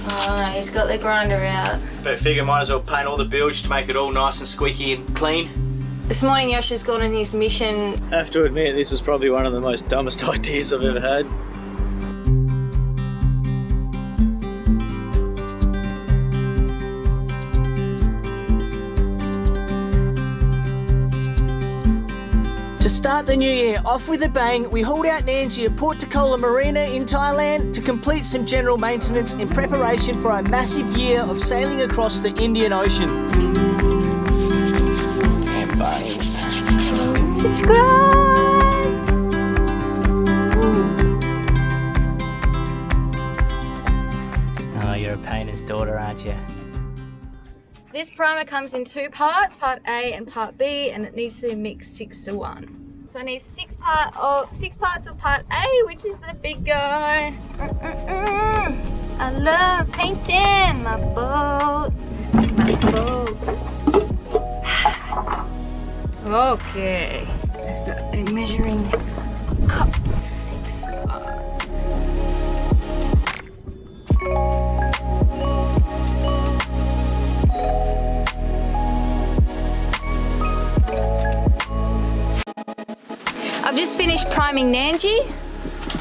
Oh no, he's got the grinder out. But I figure might as well paint all the bilge to make it all nice and squeaky and clean. This morning Yosh has gone on his mission. I have to admit, this is probably one of the most dumbest ideas I've ever had. To start the new year off with a bang, we hauled out Nandji at Port Takola Marina in Thailand to complete some general maintenance in preparation for a massive year of sailing across the Indian Ocean. And bunnies. Oh, you're a painter's daughter, aren't you? This primer comes in two parts, part A and part B, and it needs to mix 6:1. So I need six parts of part A, which is the big guy. I love painting my boat. Okay, I've got a measuring cup. 6 parts. I've just finished priming Nandji.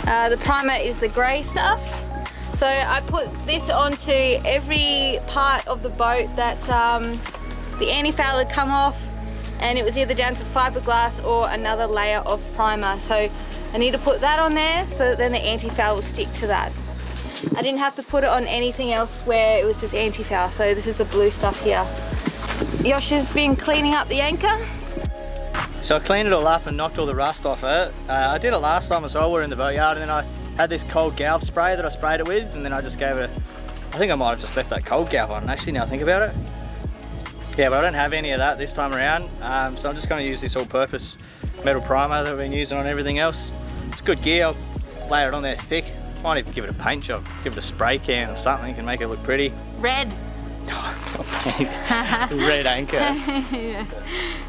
The primer is the grey stuff. So I put this onto every part of the boat that the antifoul had come off, and it was either down to fiberglass or another layer of primer. So I need to put that on there so that then the antifoul will stick to that. I didn't have to put it on anything else where it was just antifoul. So this is the blue stuff here. Yosh has been cleaning up the anchor. So I cleaned it all up and knocked all the rust off it. I did it last time as well. We were in the boatyard, and then I had this cold galv spray that I sprayed it with, and then I just gave it I think I might have just left that cold galv on, actually, now I think about it. Yeah, but I don't have any of that this time around, so I'm just going to use this all-purpose metal primer that we've been using on everything else. It's good gear. I'll layer it on there thick. Might even give it a paint job, give it a spray can or something, can make it look pretty. Red. Red anchor. Yeah.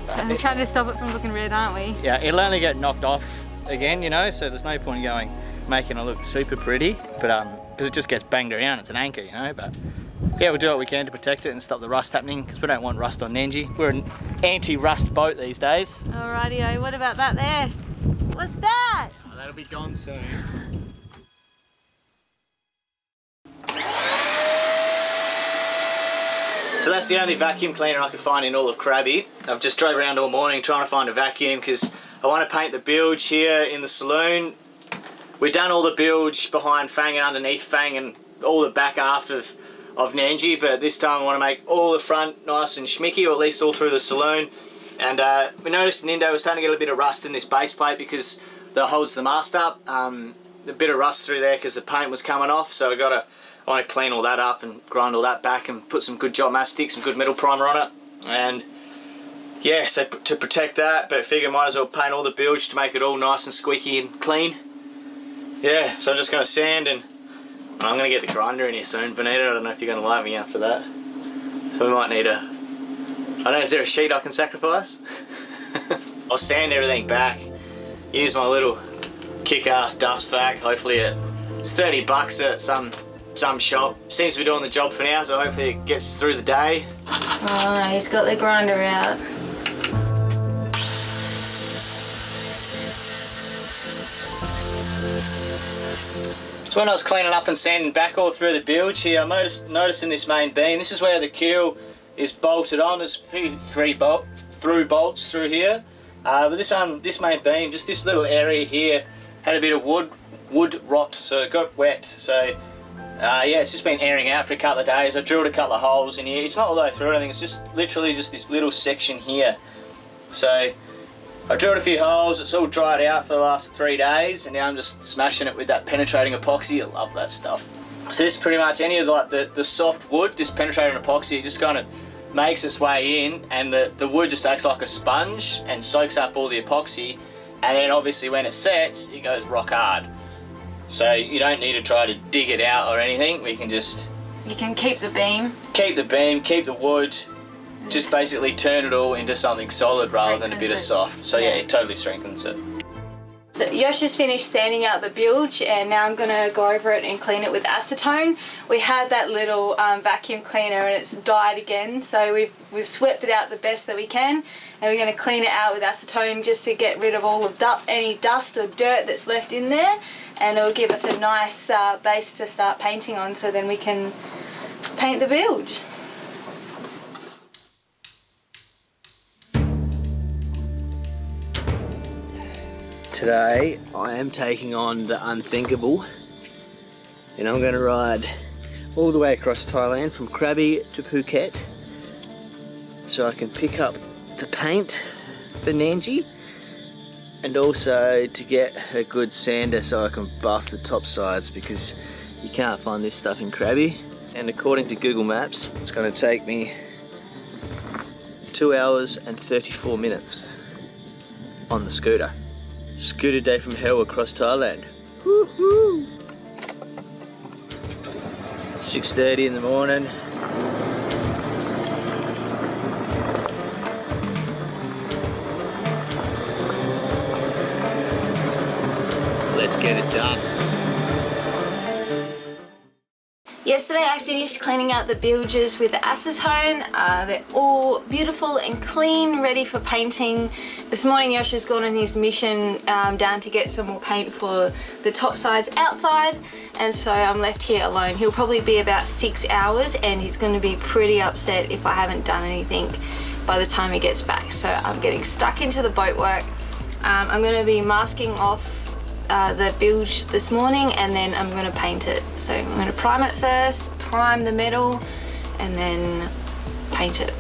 I'm trying to stop it from looking red, aren't we? Yeah, it'll only get knocked off again, you know, so there's no point in making it look super pretty, but because it just gets banged around, it's an anchor, you know, but yeah, we'll do what we can to protect it and stop the rust happening, because we don't want rust on Nandji. We're an anti-rust boat these days. Alrighty-o, what about that there? What's that? Oh, that'll be gone soon. So that's the only vacuum cleaner I could find in all of Krabi. I've just drove around all morning trying to find a vacuum because I want to paint the bilge here in the saloon. We've done all the bilge behind Fang and underneath Fang and all the back aft of Nandji, but this time I want to make all the front nice and schmicky, or at least all through the saloon. And we noticed in Indo was starting to get a bit of rust in this base plate because that holds the mast up. A bit of rust through there because the paint was coming off, so I want to clean all that up and grind all that back and put some good job mastic, some good metal primer on it. And yeah, so to protect that, but I figure might as well paint all the bilge to make it all nice and squeaky and clean. Yeah, so I'm just going to sand, and I'm going to get the grinder in here soon. Bonita, I don't know if you're going to like me after that. So we might need I don't know, is there a sheet I can sacrifice? I'll sand everything back, use my little kick-ass dust vac. Hopefully it's 30 bucks at some shop. Seems to be doing the job for now, so hopefully it gets through the day. Oh no, he's got the grinder out. So when I was cleaning up and sanding back all through the bilge here, I noticed in this main beam, this is where the keel is bolted on. There's three through bolts through here. But this main beam, just this little area here, had a bit of wood rot, so it got wet. So yeah, it's just been airing out for a couple of days. I drilled a couple of holes in here. It's not all the way through anything, it's just literally just this little section here. So I drilled a few holes, it's all dried out for the last 3 days, and now I'm just smashing it with that penetrating epoxy. I love that stuff. So this is pretty much any of the soft wood, this penetrating epoxy, it just kind of makes its way in, and the wood just acts like a sponge and soaks up all the epoxy, and then obviously when it sets, it goes rock hard. So you don't need to try to dig it out or anything. We can just... You can keep the beam. Keep the beam, keep the wood. Just basically turn it all into something solid rather than a bit of soft. So yeah, it totally strengthens it. So Yosh has finished sanding out the bilge, and now I'm going to go over it and clean it with acetone. We had that little vacuum cleaner and it's died again, so we've swept it out the best that we can, and we're going to clean it out with acetone just to get rid of all of any dust or dirt that's left in there, and it'll give us a nice base to start painting on, so then we can paint the bilge. Today I am taking on the unthinkable, and I'm going to ride all the way across Thailand from Krabi to Phuket so I can pick up the paint for Nandji, and also to get a good sander so I can buff the top sides, because you can't find this stuff in Krabi. And according to Google Maps, it's going to take me 2 hours and 34 minutes on the scooter. Scooter day from hell across Thailand. Woohoo! 6:30 in the morning. Let's get it done. Yesterday I finished cleaning out the bilges with the acetone. They're all beautiful and clean, ready for painting. This morning Yosh has gone on his mission down to get some more paint for the top sides outside, and so I'm left here alone. He'll probably be about 6 hours, and he's going to be pretty upset if I haven't done anything by the time he gets back. So I'm getting stuck into the boat work. I'm going to be masking off the bilge this morning, and then I'm going to paint it. So I'm going to prime it first, prime the metal, and then paint it.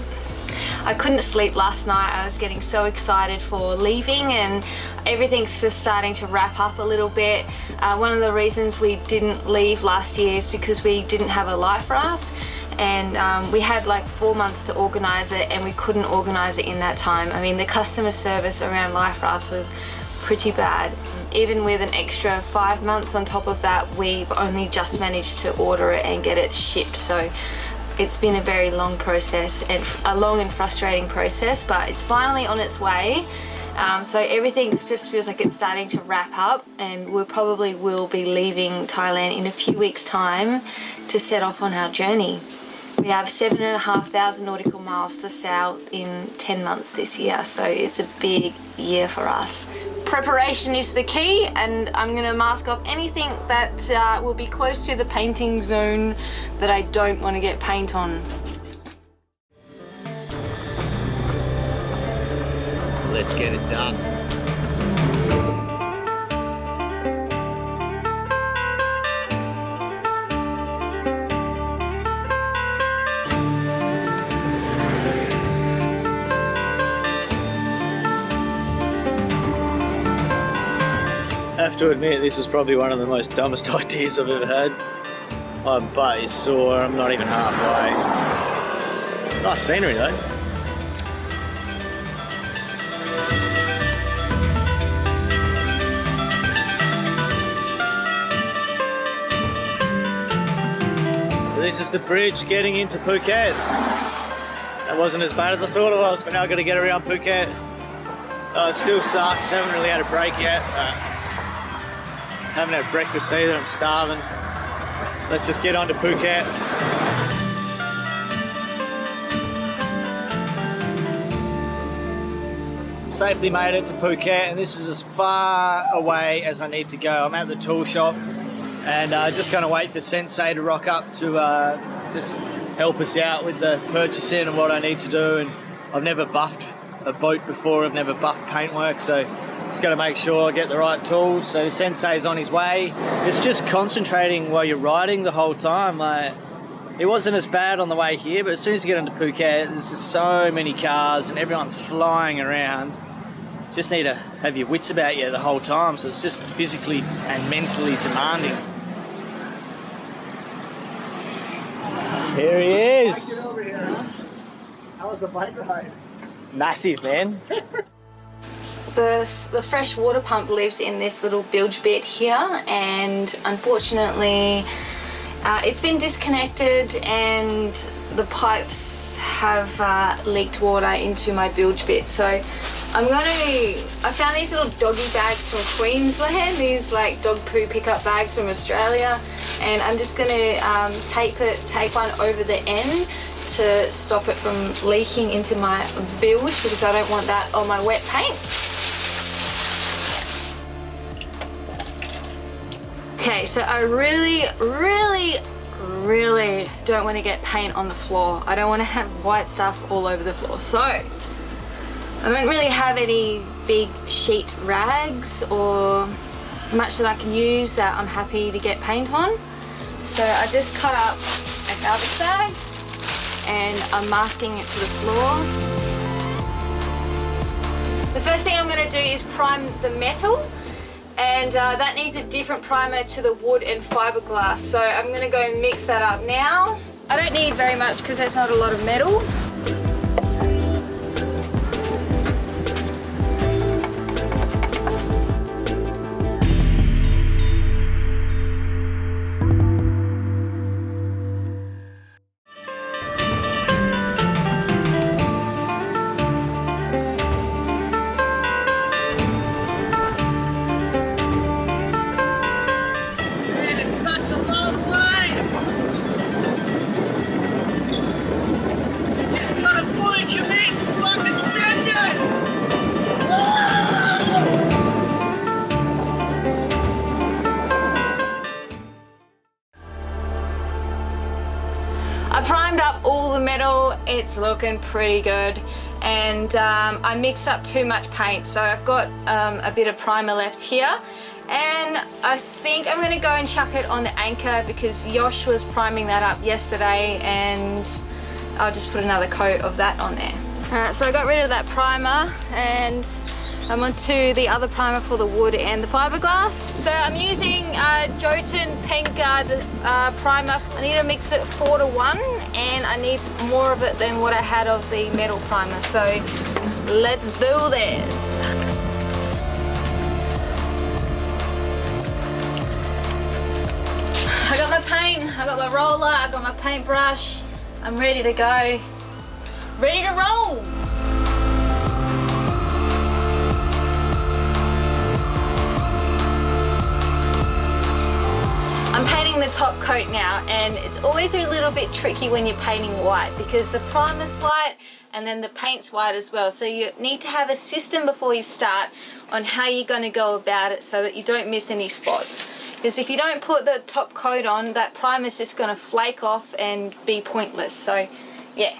I couldn't sleep last night. I was getting so excited for leaving, and everything's just starting to wrap up a little bit. One of the reasons we didn't leave last year is because we didn't have a life raft, and we had like 4 months to organize it, and we couldn't organize it in that time. I mean, the customer service around life rafts was pretty bad. Even with an extra 5 months on top of that, we've only just managed to order it and get it shipped. So it's been a very long process, and a long and frustrating process, but it's finally on its way. So everything just feels like it's starting to wrap up, and we probably will be leaving Thailand in a few weeks' time to set off on our journey. We have 7,500 nautical miles to sail in 10 months this year, so it's a big year for us. Preparation is the key, and I'm going to mask off anything that will be close to the painting zone that I don't want to get paint on. Let's get it done. I have to admit, this is probably one of the most dumbest ideas I've ever had. My butt is sore, I'm not even halfway. Nice scenery though. So this is the bridge getting into Phuket. That wasn't as bad as I thought it was, but now I've got to get around Phuket. It still sucks, haven't really had a break yet. Haven't had breakfast either, I'm starving. Let's just get on to Phuket. Safely made it to Phuket, and this is as far away as I need to go. I'm at the tool shop, and just going to wait for Sensei to rock up to just help us out with the purchasing and what I need to do. And I've never buffed a boat before, I've never buffed paintwork, so just got to make sure I get the right tools. So Sensei's on his way. It's just concentrating while you're riding the whole time. It wasn't as bad on the way here, but as soon as you get into Phuket, there's just so many cars and everyone's flying around. You just need to have your wits about you the whole time, so it's just physically and mentally demanding. Here he is. Get over here, huh? How was the bike ride? Massive, man. The fresh water pump lives in this little bilge bit here, and unfortunately it's been disconnected, and the pipes have leaked water into my bilge bit. So I found these little doggy bags from Queensland, these like dog poo pickup bags from Australia, and I'm just gonna tape one over the end to stop it from leaking into my bilge, because I don't want that on my wet paint. Okay, so I really don't want to get paint on the floor. I don't want to have white stuff all over the floor. So I don't really have any big sheet rags or much that I can use that I'm happy to get paint on. So I just cut up a garbage bag and I'm masking it to the floor. The first thing I'm going to do is prime the metal, and that needs a different primer to the wood and fiberglass. So I'm going to go and mix that up now. I don't need very much because there's not a lot of metal. I primed up all the metal, it's looking pretty good, and I mixed up too much paint, so I've got a bit of primer left here, and I think I'm going to go and chuck it on the anchor because Yosh was priming that up yesterday, and I'll just put another coat of that on there. Alright, so I got rid of that primer and I'm on to the other primer for the wood and the fiberglass. So I'm using Jotun Paint Guard primer. I need to mix it 4:1, and I need more of it than what I had of the metal primer. So let's do this. I got my paint, I got my roller, I got my paintbrush. I'm ready to go. Ready to roll. I'm painting the top coat now, and it's always a little bit tricky when you're painting white because the primer's white and then the paint's white as well. So you need to have a system before you start on how you're going to go about it so that you don't miss any spots. Because if you don't put the top coat on, that primer's just going to flake off and be pointless. So yeah.